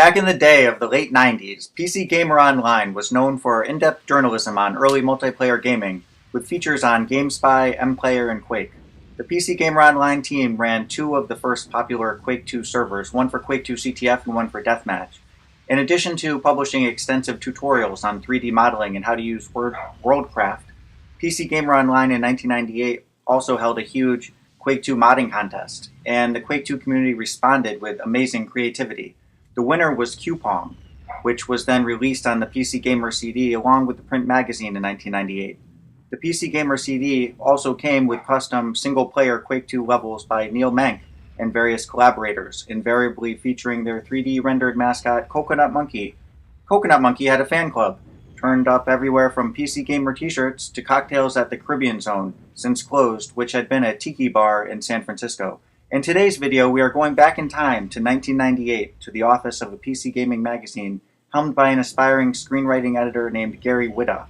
Back in the day of the late 90s, PC Gamer Online was known for in-depth journalism on early multiplayer gaming, with features on GameSpy, MPlayer, and Quake. The PC Gamer Online team ran two of the first popular Quake II servers, one for Quake II CTF and one for Deathmatch. In addition to publishing extensive tutorials on 3D modeling and how to use Worldcraft, PC Gamer Online in 1998 also held a huge Quake II modding contest, and the Quake II community responded with amazing creativity. The winner was Q-Pong, which was then released on the PC Gamer CD along with the print magazine in 1998. The PC Gamer CD also came with custom single-player Quake II levels by Neil Mank and various collaborators, invariably featuring their 3D rendered mascot Coconut Monkey. Coconut Monkey had a fan club, turned up everywhere from PC Gamer t-shirts to cocktails at the Caribbean Zone, since closed, which had been a tiki bar in San Francisco. In today's video, we are going back in time to 1998 to the office of a PC gaming magazine helmed by an aspiring screenwriting editor named Gary Whitta.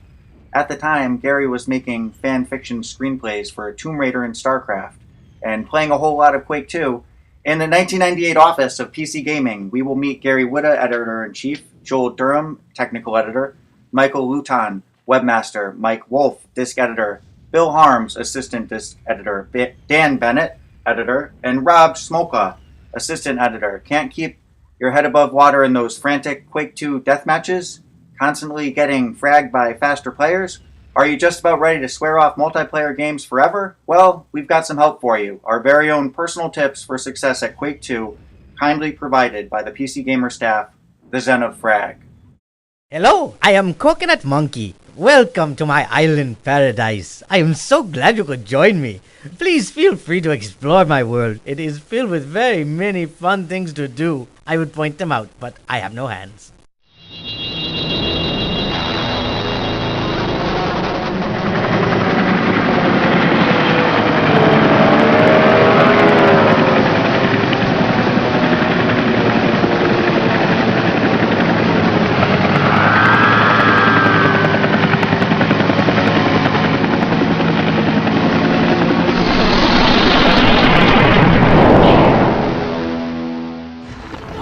At the time, Gary was making fan fiction screenplays for Tomb Raider and StarCraft, and playing a whole lot of Quake II. In the 1998 office of PC Gaming, we will meet Gary Whitta, Editor-in-Chief, Joel Durham, Technical Editor, Michael Luton, Webmaster, Mike Wolf, Disc Editor, Bill Harms, Assistant Disc Editor, Dan Bennett, Editor, and Rob Smolka, Assistant Editor. Can't keep your head above water in those frantic Quake II deathmatches? Constantly getting fragged by faster players? Are you just about ready to swear off multiplayer games forever? Well, we've got some help for you. Our very own personal tips for success at Quake II, kindly provided by the PC Gamer staff, the Zen of Frag. Hello, I am Coconut Monkey. Welcome to my island paradise. I am so glad you could join me. Please feel free to explore my world. It is filled with very many fun things to do. I would point them out, but I have no hands.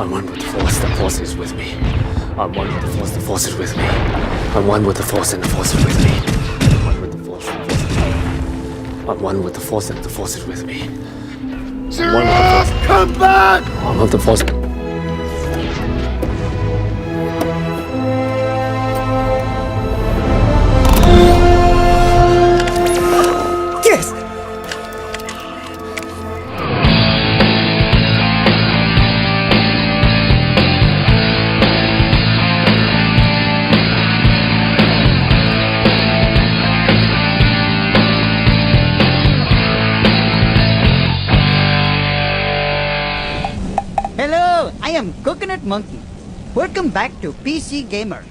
I'm one with the Force, the Force is with me. I'm one with the Force, the Force is with me. I'm one with the Force and the Force is with me. I'm one with the Force and the Force is with me. I'm one with the Force and the Force is with me. I'm one with the Force. Come back! I'm with the Force. Yes! Hello, I am Coconut Monkey. Welcome back to PC Gamer.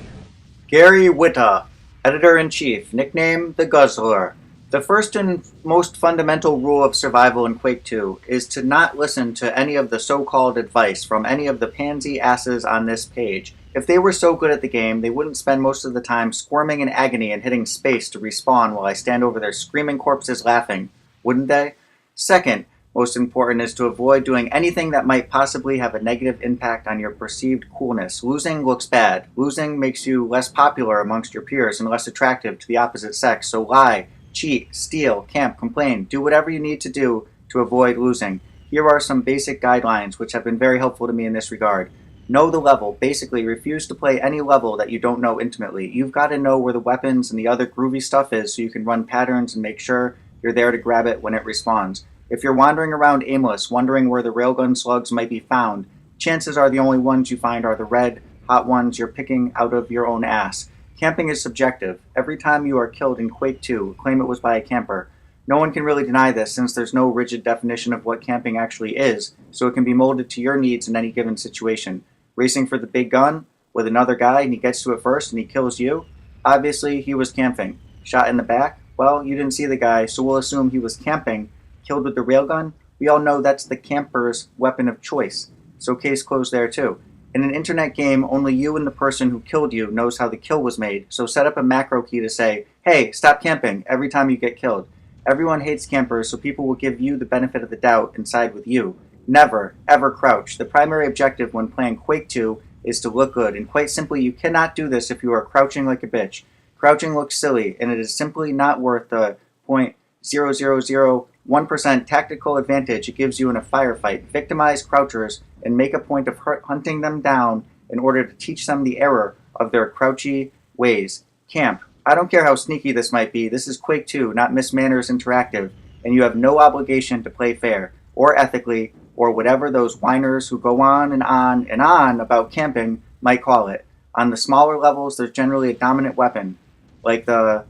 Gary Whitta, Editor-in-Chief, nickname the Guzzler. The first and most fundamental rule of survival in Quake II is to not listen to any of the so-called advice from any of the pansy asses on this page. If they were so good at the game, they wouldn't spend most of the time squirming in agony and hitting space to respawn while I stand over their screaming corpses laughing, wouldn't they? Second, most important is to avoid doing anything that might possibly have a negative impact on your perceived coolness. Losing looks bad. Losing makes you less popular amongst your peers and less attractive to the opposite sex. So lie, cheat, steal, camp, complain. Do whatever you need to do to avoid losing. Here are some basic guidelines which have been very helpful to me in this regard. Know the level. Basically, refuse to play any level that you don't know intimately. You've got to know where the weapons and the other groovy stuff is so you can run patterns and make sure you're there to grab it when it respawns. If you're wandering around aimless, wondering where the railgun slugs might be found, chances are the only ones you find are the red, hot ones you're picking out of your own ass. Camping is subjective. Every time you are killed in Quake II, claim it was by a camper. No one can really deny this since there's no rigid definition of what camping actually is, so it can be molded to your needs in any given situation. Racing for the big gun with another guy and he gets to it first and he kills you? Obviously, he was camping. Shot in the back? Well, you didn't see the guy, so we'll assume he was camping. Killed with the railgun? We all know that's the camper's weapon of choice, so case closed there too. In an internet game, only you and the person who killed you knows how the kill was made, so set up a macro key to say, hey, stop camping every time you get killed. Everyone hates campers, so people will give you the benefit of the doubt and side with you. Never, ever crouch. The primary objective when playing Quake II is to look good, and quite simply you cannot do this if you are crouching like a bitch. Crouching looks silly, and it is simply not worth the 0.0001% tactical advantage it gives you in a firefight. Victimize crouchers and make a point of hunting them down in order to teach them the error of their crouchy ways. Camp. I don't care how sneaky this might be. This is Quake II, not Miss Manners Interactive, and you have no obligation to play fair, or ethically, or whatever those whiners who go on and on and on about camping might call it. On the smaller levels, there's generally a dominant weapon, like the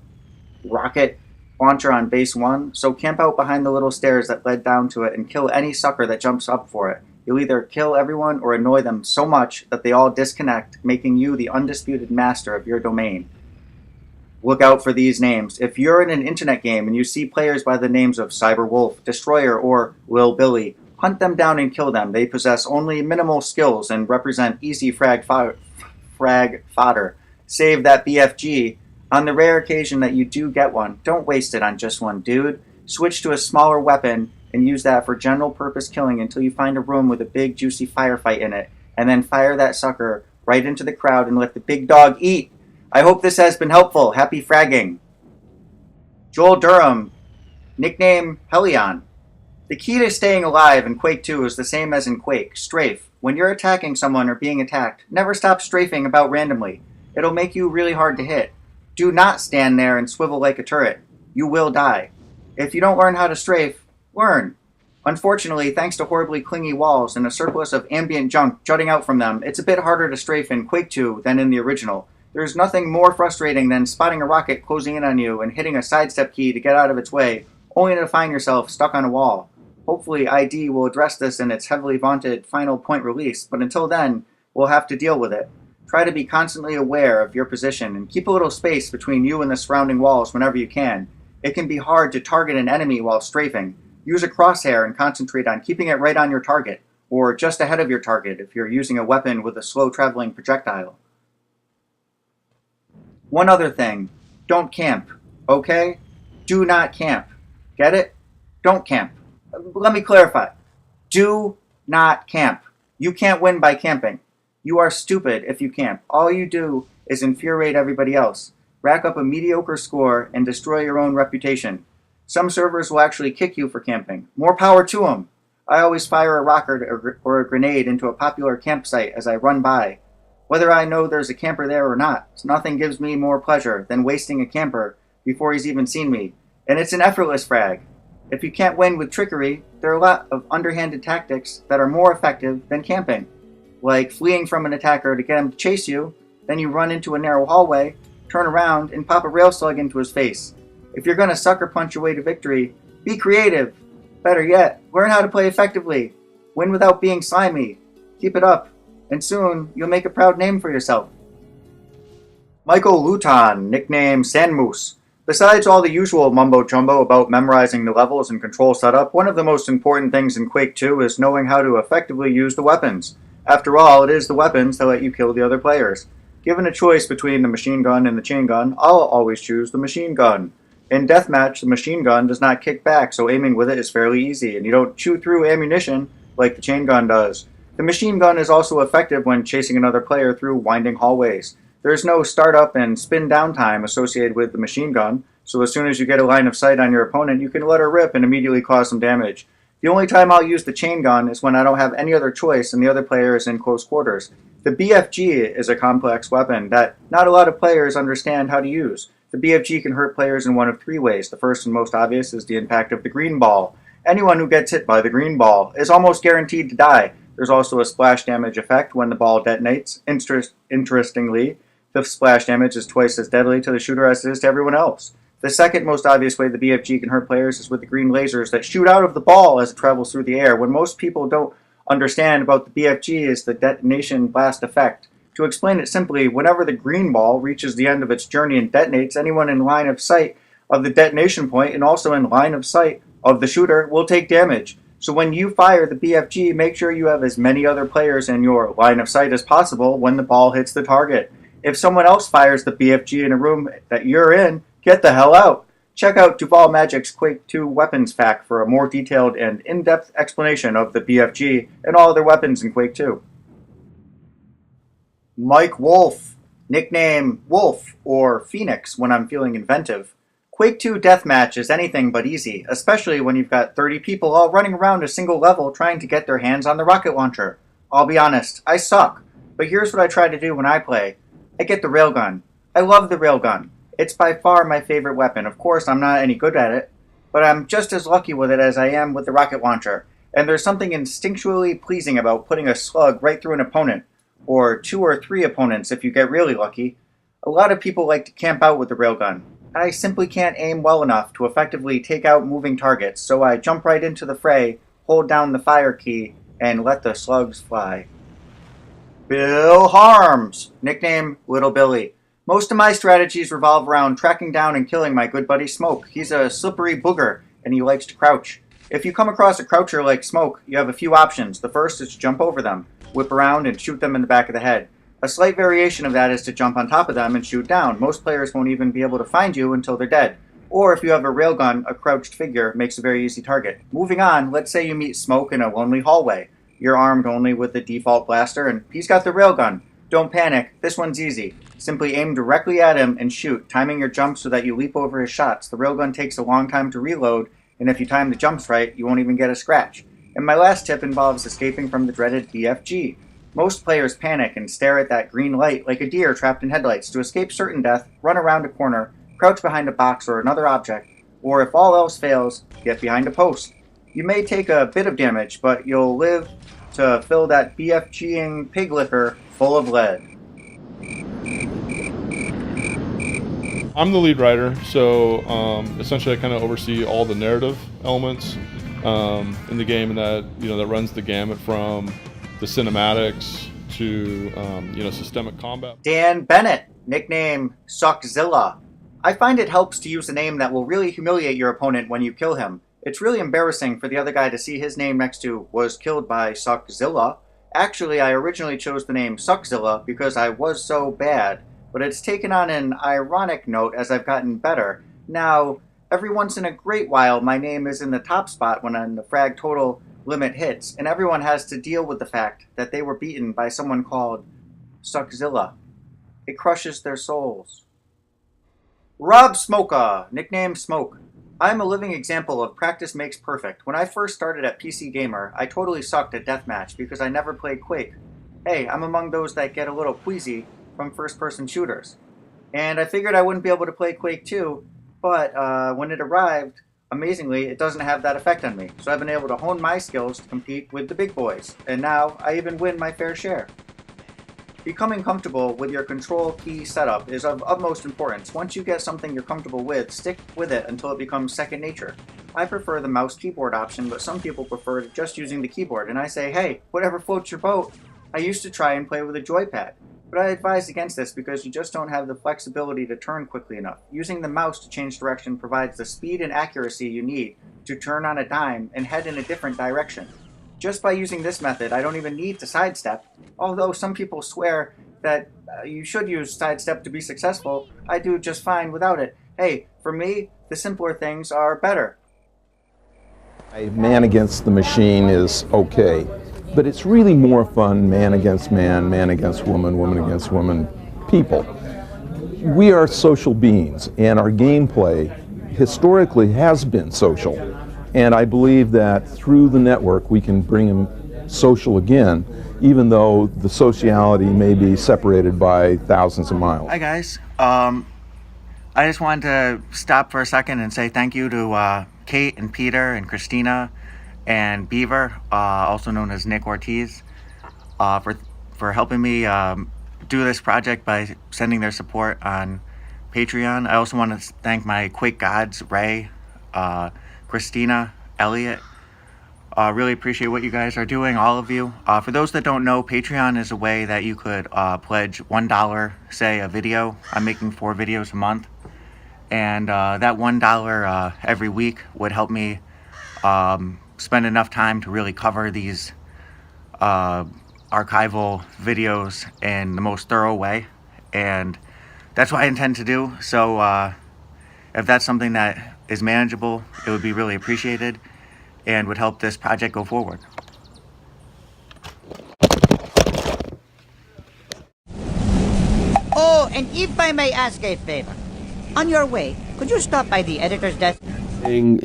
rocket launcher on base 1, so camp out behind the little stairs that led down to it and kill any sucker that jumps up for it. You'll either kill everyone or annoy them so much that they all disconnect, making you the undisputed master of your domain. Look out for these names. If you're in an internet game and you see players by the names of Cyberwolf, Destroyer, or Lil Billy, hunt them down and kill them. They possess only minimal skills and represent easy frag fodder. Save that BFG. On the rare occasion that you do get one, don't waste it on just one dude. Switch to a smaller weapon and use that for general purpose killing until you find a room with a big juicy firefight in it, and then fire that sucker right into the crowd and let the big dog eat. I hope this has been helpful. Happy fragging. Joel Durham, nickname Helion. The key to staying alive in Quake II is the same as in Quake, strafe. When you're attacking someone or being attacked, never stop strafing about randomly. It'll make you really hard to hit. Do not stand there and swivel like a turret. You will die. If you don't learn how to strafe, learn. Unfortunately, thanks to horribly clingy walls and a surplus of ambient junk jutting out from them, it's a bit harder to strafe in Quake II than in the original. There's nothing more frustrating than spotting a rocket closing in on you and hitting a sidestep key to get out of its way, only to find yourself stuck on a wall. Hopefully ID will address this in its heavily vaunted final point release, but until then, we'll have to deal with it. Try to be constantly aware of your position and keep a little space between you and the surrounding walls whenever you can. It can be hard to target an enemy while strafing. Use a crosshair and concentrate on keeping it right on your target, or just ahead of your target if you're using a weapon with a slow-traveling projectile. One other thing, don't camp, okay? Do not camp. Get it? Don't camp. Let me clarify. Do not camp. You can't win by camping. You are stupid if you camp. All you do is infuriate everybody else, rack up a mediocre score, and destroy your own reputation. Some servers will actually kick you for camping. More power to them. I always fire a rocket or a grenade into a popular campsite as I run by. Whether I know there's a camper there or not, nothing gives me more pleasure than wasting a camper before he's even seen me. And it's an effortless frag. If you can't win with trickery, there are a lot of underhanded tactics that are more effective than camping, like fleeing from an attacker to get him to chase you, then you run into a narrow hallway, turn around, and pop a rail slug into his face. If you're going to sucker punch your way to victory, be creative. Better yet, learn how to play effectively. Win without being slimy. Keep it up, and soon you'll make a proud name for yourself. Michael Luton, nickname Sandmoose. Besides all the usual mumbo-jumbo about memorizing the levels and control setup, one of the most important things in Quake II is knowing how to effectively use the weapons. After all, it is the weapons that let you kill the other players. Given a choice between the machine gun and the chain gun, I'll always choose the machine gun. In Deathmatch, the machine gun does not kick back, so aiming with it is fairly easy, and you don't chew through ammunition like the chain gun does. The machine gun is also effective when chasing another player through winding hallways. There is no startup and spin down time associated with the machine gun, so as soon as you get a line of sight on your opponent, you can let her rip and immediately cause some damage. The only time I'll use the chain gun is when I don't have any other choice and the other player is in close quarters. The BFG is a complex weapon that not a lot of players understand how to use. The BFG can hurt players in one of three ways. The first and most obvious is the impact of the green ball. Anyone who gets hit by the green ball is almost guaranteed to die. There's also a splash damage effect when the ball detonates. Interestingly, the splash damage is twice as deadly to the shooter as it is to everyone else. The second most obvious way the BFG can hurt players is with the green lasers that shoot out of the ball as it travels through the air. What most people don't understand about the BFG is the detonation blast effect. To explain it simply, whenever the green ball reaches the end of its journey and detonates, anyone in line of sight of the detonation point and also in line of sight of the shooter will take damage. So when you fire the BFG, make sure you have as many other players in your line of sight as possible when the ball hits the target. If someone else fires the BFG in a room that you're in, get the hell out. Check out Duval Magic's Quake II weapons pack for a more detailed and in-depth explanation of the BFG and all other weapons in Quake II. Mike Wolf, nickname Wolf or Phoenix when I'm feeling inventive. Quake II Deathmatch is anything but easy, especially when you've got 30 people all running around a single level trying to get their hands on the rocket launcher. I'll be honest, I suck, but here's what I try to do when I play. I get the railgun. I love the railgun. It's by far my favorite weapon. Of course, I'm not any good at it, but I'm just as lucky with it as I am with the rocket launcher. And there's something instinctually pleasing about putting a slug right through an opponent, or 2 or 3 opponents if you get really lucky. A lot of people like to camp out with the railgun. I simply can't aim well enough to effectively take out moving targets, so I jump right into the fray, hold down the fire key, and let the slugs fly. Bill Harms, nickname Little Billy. Most of my strategies revolve around tracking down and killing my good buddy Smoke. He's a slippery booger, and he likes to crouch. If you come across a croucher like Smoke, you have a few options. The first is to jump over them, whip around, and shoot them in the back of the head. A slight variation of that is to jump on top of them and shoot down. Most players won't even be able to find you until they're dead. Or if you have a railgun, a crouched figure makes a very easy target. Moving on, let's say you meet Smoke in a lonely hallway. You're armed only with the default blaster, and he's got the railgun. Don't panic, this one's easy. Simply aim directly at him and shoot, timing your jump so that you leap over his shots. The railgun takes a long time to reload, and if you time the jumps right, you won't even get a scratch. And my last tip involves escaping from the dreaded BFG. Most players panic and stare at that green light like a deer trapped in headlights. To escape certain death, run around a corner, crouch behind a box or another object, or if all else fails, get behind a post. You may take a bit of damage, but you'll live to fill that BFGing pig liquor full of lead. I'm the lead writer, so essentially I kind of oversee all the narrative elements in the game, and that runs the gamut from the cinematics to systemic combat. Dan Bennett, nickname Suckzilla. I find it helps to use a name that will really humiliate your opponent when you kill him. It's really embarrassing for the other guy to see his name next to was killed by Suckzilla. Actually, I originally chose the name Suckzilla because I was so bad, but it's taken on an ironic note as I've gotten better. Now, every once in a great while, my name is in the top spot when the frag total limit hits, and everyone has to deal with the fact that they were beaten by someone called Suckzilla. It crushes their souls. Rob Smolka, nickname Smoke. I'm a living example of practice makes perfect. When I first started at PC Gamer, I totally sucked at Deathmatch because I never played Quake. Hey, I'm among those that get a little queasy from first-person shooters. And I figured I wouldn't be able to play Quake II, but when it arrived, amazingly, it doesn't have that effect on me. So I've been able to hone my skills to compete with the big boys, and now I even win my fair share. Becoming comfortable with your control key setup is of utmost importance. Once you get something you're comfortable with, stick with it until it becomes second nature. I prefer the mouse keyboard option, but some people prefer just using the keyboard, and I say, hey, whatever floats your boat. I used to try and play with a joypad, but I advise against this because you just don't have the flexibility to turn quickly enough. Using the mouse to change direction provides the speed and accuracy you need to turn on a dime and head in a different direction. Just by using this method, I don't even need to sidestep. Although some people swear that you should use sidestep to be successful, I do just fine without it. Hey, for me, the simpler things are better. Man against the machine is okay, but it's really more fun man against man, man against woman, woman against woman, people. We are social beings, and our gameplay historically has been social. And I believe that through the network we can bring them social again, even though the sociality may be separated by thousands of miles. Hi guys. I just wanted to stop for a second and say thank you to Kate and Peter and Christina and Beaver, also known as Nick Ortiz, for helping me do this project by sending their support on Patreon. I also want to thank my Quake gods, Ray, Christina, Elliot. Really appreciate what you guys are doing, all of you. For those that don't know, Patreon is a way that you could pledge $1, say, a video. I'm making 4 videos a month. And that $1 every week would help me spend enough time to really cover these archival videos in the most thorough way. And that's what I intend to do. So if that's something that is manageable, it would be really appreciated and would help this project go forward. And if I may ask a favor, on your way, could you stop by the editor's desk?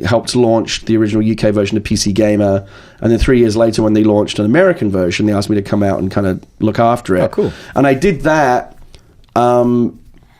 Helped launch the original UK version of PC Gamer, and then 3 years later when they launched an American version, they asked me to come out and kind of look after it. Oh, cool. And I did that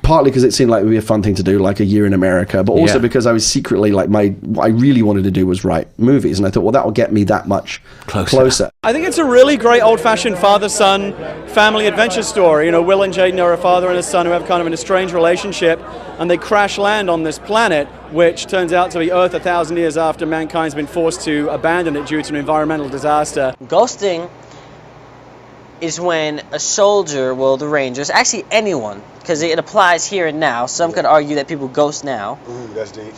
partly because it seemed like it would be a fun thing to do, like a year in America, but also because I was secretly like what I really wanted to do was write movies, and I thought, well, that will get me that much closer. I think it's a really great old-fashioned father-son family adventure story. You know, Will and Jaden are a father and a son who have kind of an estranged relationship, and they crash land on this planet, which turns out to be Earth 1,000 years after mankind's been forced to abandon it due to an environmental disaster. Ghosting is when a soldier, well, the Rangers, actually anyone, because it applies here and now. Some could argue that people ghost now. Ooh, that's deep.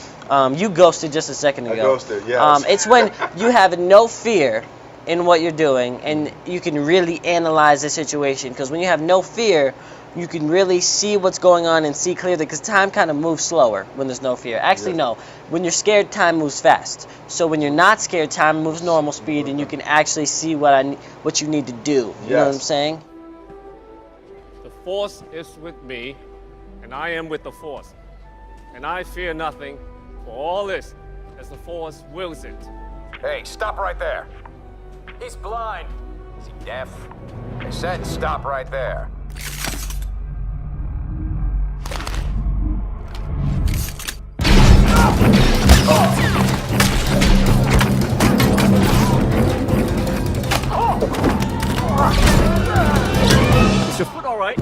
You ghosted just a second ago. I ghosted, yes. It's when you have no fear in what you're doing, and you can really analyze the situation. Because when you have no fear, you can really see what's going on and see clearly, because time kind of moves slower when there's no fear. Actually, no. When you're scared, time moves fast. So when you're not scared, time moves normal speed, and you can actually see what you need to do. You know what I'm saying? The Force is with me, and I am with the Force. And I fear nothing, for all this, as the Force wills it. Hey, stop right there. He's blind. Is he deaf? I said stop right there. Is your foot all right?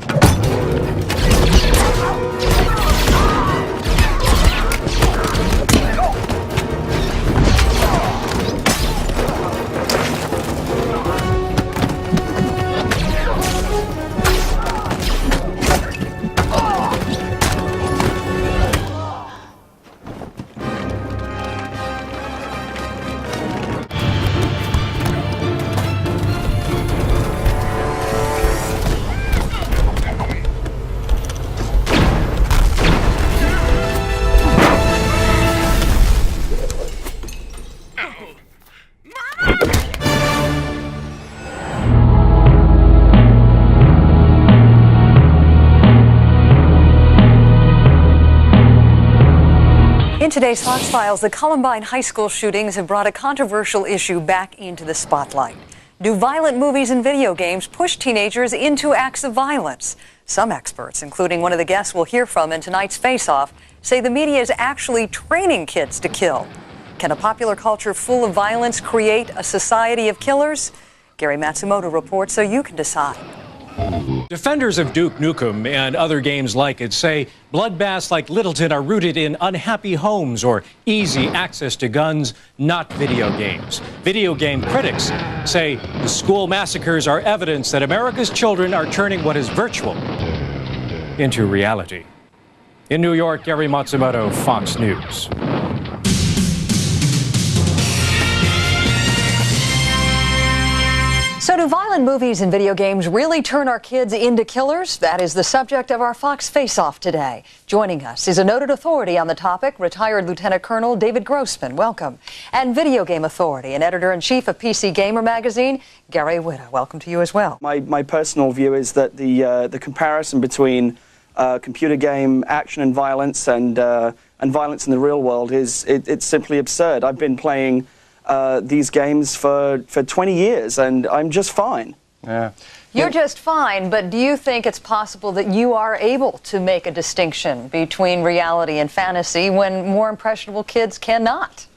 In today's Fox Files, the Columbine High School shootings have brought a controversial issue back into the spotlight. Do violent movies and video games push teenagers into acts of violence? Some experts, including one of the guests we'll hear from in tonight's Faceoff, say the media is actually training kids to kill. Can a popular culture full of violence create a society of killers? Gary Matsumoto reports so you can decide. Defenders of Duke Nukem and other games like it say bloodbaths like Littleton are rooted in unhappy homes or easy access to guns, not video games. Video game critics say the school massacres are evidence that America's children are turning what is virtual into reality. In New York, Gary Matsumoto, Fox News. So do violent movies and video games really turn our kids into killers? That is the subject of our Fox Face-Off today. Joining us is a noted authority on the topic, retired Lieutenant Colonel David Grossman. Welcome. And video game authority and editor-in-chief of PC Gamer magazine, Gary Whitta. Welcome to you as well. My personal view is that the comparison between computer game action and violence and violence in the real world it's simply absurd. I've been playing these games for 20 years, and I'm just fine. Yeah. You're just fine, but do you think it's possible that you are able to make a distinction between reality and fantasy when more impressionable kids cannot?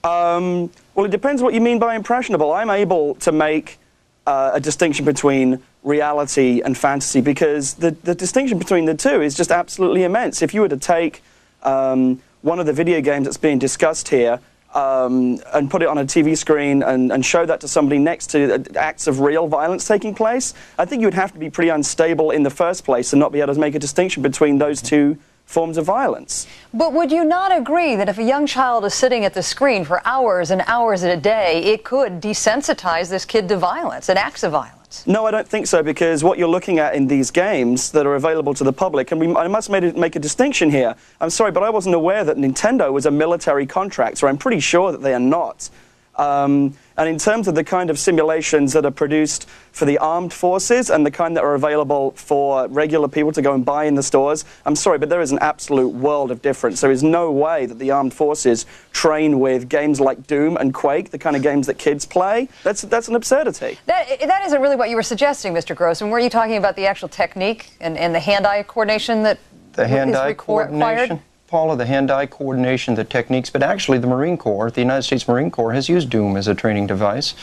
Well, it depends what you mean by impressionable. I'm able to make a distinction between reality and fantasy because the distinction between the two is just absolutely immense. If you were to take one of the video games that's being discussed here and put it on a TV screen and show that to somebody next to acts of real violence taking place, I think you would have to be pretty unstable in the first place and not be able to make a distinction between those two forms of violence. But would you not agree that if a young child is sitting at the screen for hours and hours a day, it could desensitize this kid to violence and acts of violence? No, I don't think so, because what you're looking at in these games that are available to the public, and I must make a distinction here. I'm sorry, but I wasn't aware that Nintendo was a military contractor. I'm pretty sure that they are not. And in terms of the kind of simulations that are produced for the armed forces and the kind that are available for regular people to go and buy in the stores, I'm sorry, but there is an absolute world of difference. There is no way that the armed forces train with games like Doom and Quake, the kind of games that kids play. That's an absurdity. That isn't really what you were suggesting, Mr. Grossman. Were you talking about the actual technique and the hand-eye coordination that the hand-eye coordination? Required? Paula, the hand-eye coordination, the techniques, but actually the Marine Corps, the United States Marine Corps, has used Doom as a training device,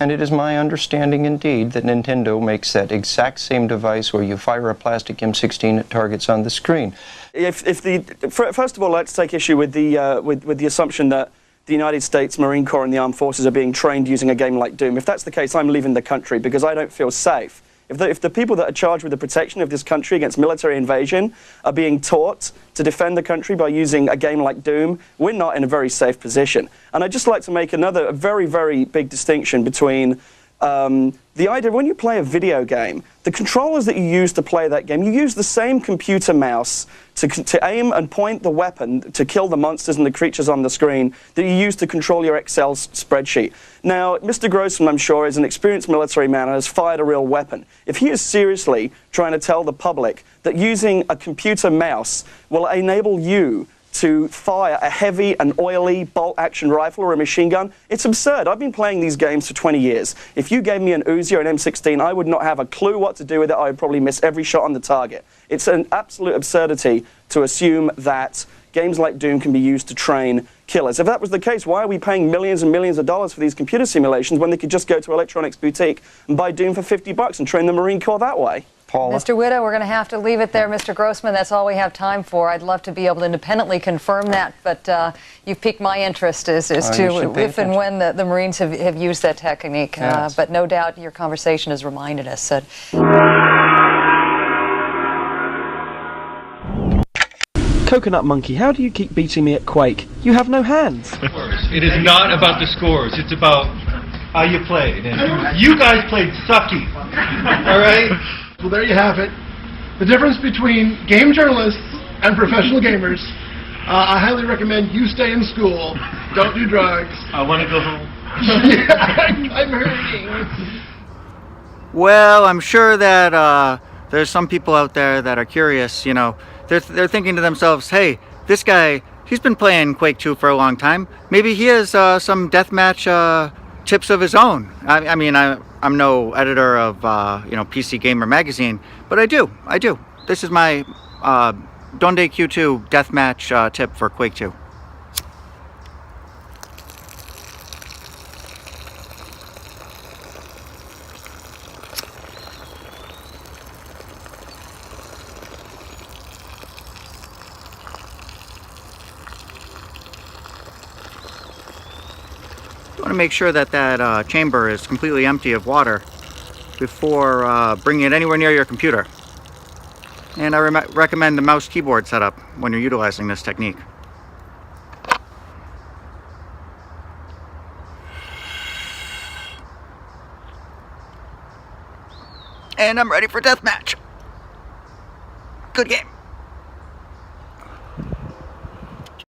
and it is my understanding indeed that Nintendo makes that exact same device where you fire a plastic M16 at targets on the screen. First of all, let's take issue with the assumption that the United States Marine Corps and the armed forces are being trained using a game like Doom. If that's the case, I'm leaving the country because I don't feel safe. If the people that are charged with the protection of this country against military invasion are being taught to defend the country by using a game like Doom, we're not in a very safe position. And I'd just like to make a very, very big distinction between the idea when you play a video game, the controllers that you use to play that game, you use the same computer mouse to aim and point the weapon to kill the monsters and the creatures on the screen that you use to control your Excel spreadsheet. Now, Mr. Grossman, I'm sure, is an experienced military man and has fired a real weapon. If he is seriously trying to tell the public that using a computer mouse will enable you to fire a heavy and oily bolt-action rifle or a machine gun, it's absurd. I've been playing these games for 20 years. If you gave me an Uzi or an M16, I would not have a clue what to do with it. I would probably miss every shot on the target. It's an absolute absurdity to assume that games like Doom can be used to train killers. If that was the case, why are we paying millions and millions of dollars for these computer simulations when they could just go to Electronics Boutique and buy Doom for $50 and train the Marine Corps that way? Paula? Mr. Whitta, we're going to have to leave it there. Mr. Grossman, that's all we have time for. I'd love to be able to independently confirm that, but you've piqued my interest as to if and when the Marines have used that technique. Yes. But no doubt your conversation has reminded us that... Coconut Monkey, how do you keep beating me at Quake? You have no hands. It is not about the scores. It's about how you played. And you guys played sucky. All right? Well, there you have it. The difference between game journalists and professional gamers. I highly recommend you stay in school. Don't do drugs. I want to go home. Yeah, I'm hurting. Well, I'm sure that there's some people out there that are curious, you know. They're thinking to themselves, hey, this guy, he's been playing Quake II for a long time. Maybe he has some deathmatch tips of his own. I mean, I'm no editor of, PC Gamer magazine, but I do. This is my Donde Q2 deathmatch tip for Quake II. You want to make sure that that chamber is completely empty of water before bringing it anywhere near your computer. And I recommend the mouse keyboard setup when you're utilizing this technique. And I'm ready for deathmatch. Good game.